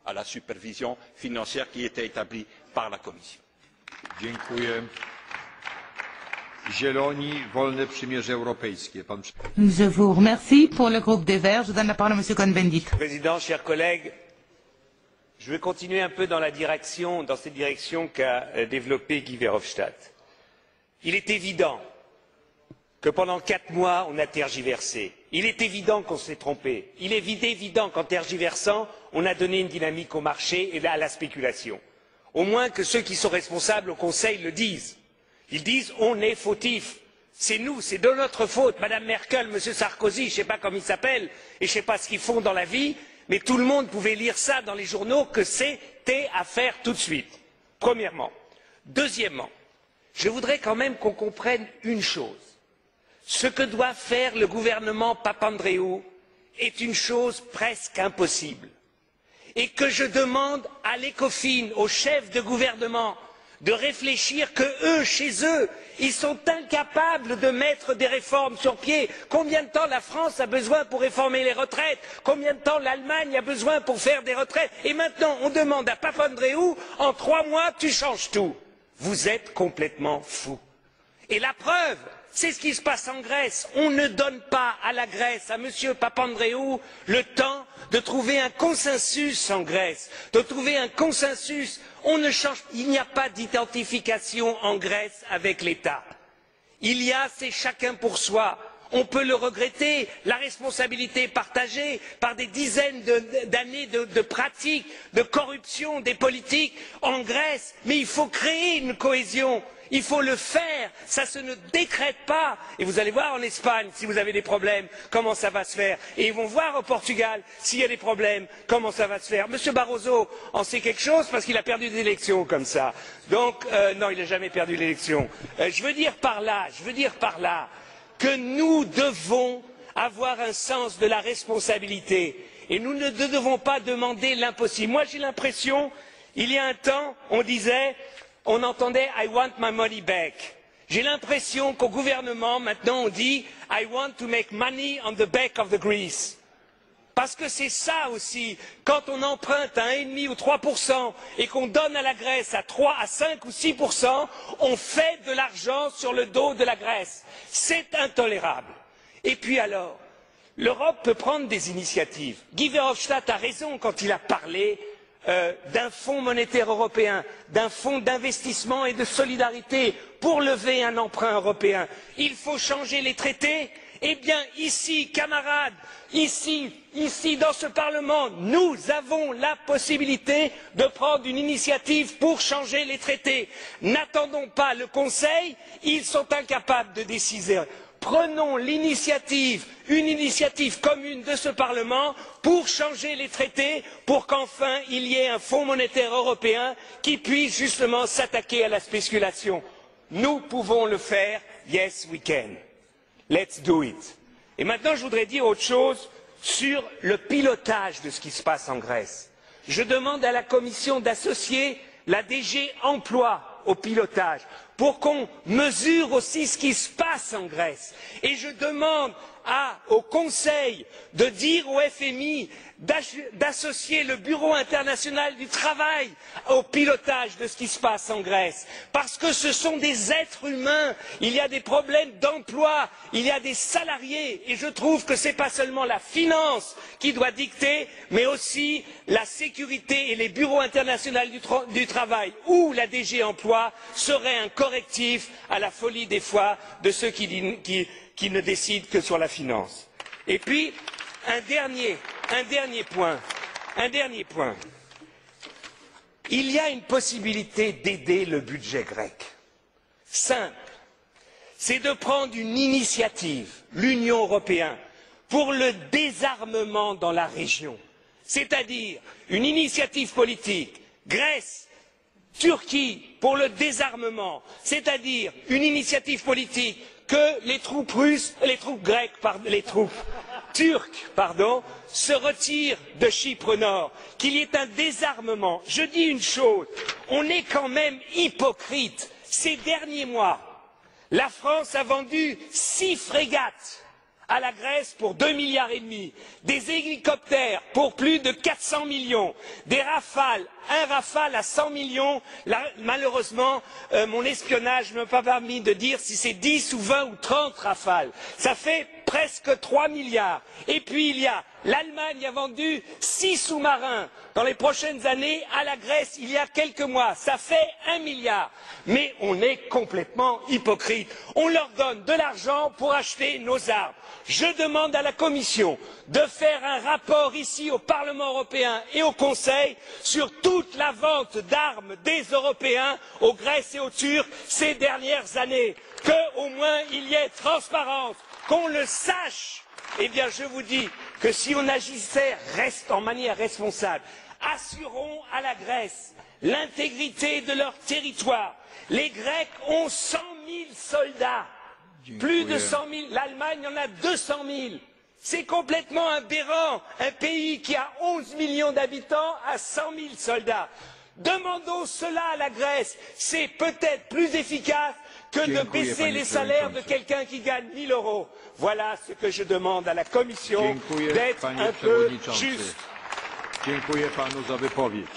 à la supervision financière qui était établie par la Commission. Dziękuję. Zieloni, Wolne Przymierze Europejskie. Je vous remercie. Pour le groupe des Verts, je donne la parole à M. Cohn-Bendit. Président, chers collègues, je vais continuer un peu dans cette direction qu'a développée Guy Verhofstadt. Il est évident que pendant 4 mois, on a tergiversé. Il est évident qu'on s'est trompé. Il est évident qu'en tergiversant, on a donné une dynamique au marché et à la spéculation. Au moins que ceux qui sont responsables au Conseil le disent. Ils disent on est fautifs. C'est nous, c'est de notre faute. Madame Merkel, Monsieur Sarkozy, je ne sais pas comment ils s'appellent et je ne sais pas ce qu'ils font dans la vie, mais tout le monde pouvait lire ça dans les journaux que c'était à faire tout de suite. Premièrement. Deuxièmement, je voudrais quand même qu'on comprenne une chose. Ce que doit faire le gouvernement Papandréou est une chose presque impossible. Et que je demande à l'ECOFIN, aux chefs de gouvernement, de réfléchir que eux, chez eux, ils sont incapables de mettre des réformes sur pied. Combien de temps la France a besoin pour réformer les retraites? Combien de temps l'Allemagne a besoin pour faire des retraites? Et maintenant, on demande à Papandréou, en 3 mois, tu changes tout. Vous êtes complètement fous. Et la preuve, c'est ce qui se passe en Grèce. On ne donne pas à la Grèce, à M. Papandréou, le temps de trouver un consensus en Grèce, de trouver un consensus. Il n'y a pas d'identification en Grèce avec l'État. C'est chacun pour soi. On peut le regretter, la responsabilité est partagée par des dizaines d'années de pratiques, de corruption des politiques en Grèce, mais il faut créer une cohésion. Il faut le faire, ça ne décrète pas. Et vous allez voir en Espagne, si vous avez des problèmes, comment ça va se faire. Et ils vont voir au Portugal, s'il y a des problèmes, comment ça va se faire. Monsieur Barroso en sait quelque chose parce qu'il a perdu des élections comme ça. Donc, non, il n'a jamais perdu l'élection. Je veux dire par là que nous devons avoir un sens de la responsabilité. Et nous ne devons pas demander l'impossible. Moi, j'ai l'impression, il y a un temps, on entendait I want my money back. J'ai l'impression qu'au gouvernement, maintenant, on dit I want to make money on the back of the Greece. Parce que c'est ça aussi, quand on emprunte à 1,5 ou 3% et qu'on donne à la Grèce à 3, à 5 ou 6%, on fait de l'argent sur le dos de la Grèce. C'est intolérable. Et puis alors, l'Europe peut prendre des initiatives. Guy Verhofstadt a raison quand il a parlé d'un fonds monétaire européen, d'un fonds d'investissement et de solidarité pour lever un emprunt européen. Il faut changer les traités. Eh bien, ici, camarades, ici, dans ce Parlement, nous avons la possibilité de prendre une initiative pour changer les traités. N'attendons pas le Conseil, ils sont incapables de décider. Prenons l'initiative, une initiative commune de ce Parlement pour changer les traités, pour qu'enfin il y ait un fonds monétaire européen qui puisse justement s'attaquer à la spéculation. Nous pouvons le faire, yes we can. Let's do it. Et maintenant je voudrais dire autre chose sur le pilotage de ce qui se passe en Grèce. Je demande à la Commission d'associer la DG Emploi au pilotage, pour qu'on mesure aussi ce qui se passe en Grèce. Et je demande au Conseil de dire au FMI d'associer le Bureau international du travail au pilotage de ce qui se passe en Grèce. Parce que ce sont des êtres humains, il y a des problèmes d'emploi, il y a des salariés, et je trouve que ce n'est pas seulement la finance qui doit dicter, mais aussi la sécurité et les bureaux internationaux du travail, où la DG Emploi serait un correctif à la folie des fois de ceux qui ne décident que sur la finance. Et puis, un dernier point. Il y a une possibilité d'aider le budget grec. Simple. C'est de prendre une initiative, l'Union européenne, pour le désarmement dans la région. C'est-à-dire une initiative politique, Grèce, Turquie, pour le désarmement. C'est-à-dire une initiative politique que les troupes turques, se retirent de Chypre Nord, qu'il y ait un désarmement. Je dis une chose, on est quand même hypocrite. Ces derniers mois, la France a vendu 6 frégates à la Grèce pour 2,5 milliards, des hélicoptères pour plus de 400 millions, des Rafales, un Rafale à 100 millions. Là, malheureusement, mon espionnage ne m'a pas permis de dire si c'est 10 ou 20 ou 30 Rafales. Ça fait presque 3 milliards. Et puis il y a l'Allemagne a vendu 6 sous-marins dans les prochaines années à la Grèce il y a quelques mois. Ça fait 1 milliard. Mais on est complètement hypocrite. On leur donne de l'argent pour acheter nos armes. Je demande à la Commission de faire un rapport ici au Parlement européen et au Conseil sur toute la vente d'armes des Européens aux Grecs et aux Turcs ces dernières années. Qu'au moins il y ait transparence, qu'on le sache. Eh bien, je vous dis que si on agissait en manière responsable, assurons à la Grèce l'intégrité de leur territoire. Les Grecs ont 100 000 soldats. Plus de 100 000, l'Allemagne en a 200 000. C'est complètement aberrant. Un pays qui a 11 millions d'habitants a 100 000 soldats. Demandons cela à la Grèce. C'est peut-être plus efficace que de baisser les salaires de quelqu'un qui gagne 1 000 euros. Voilà ce que je demande à la Commission, d'être un peu juste. Dziękuję panu za wypowiedź.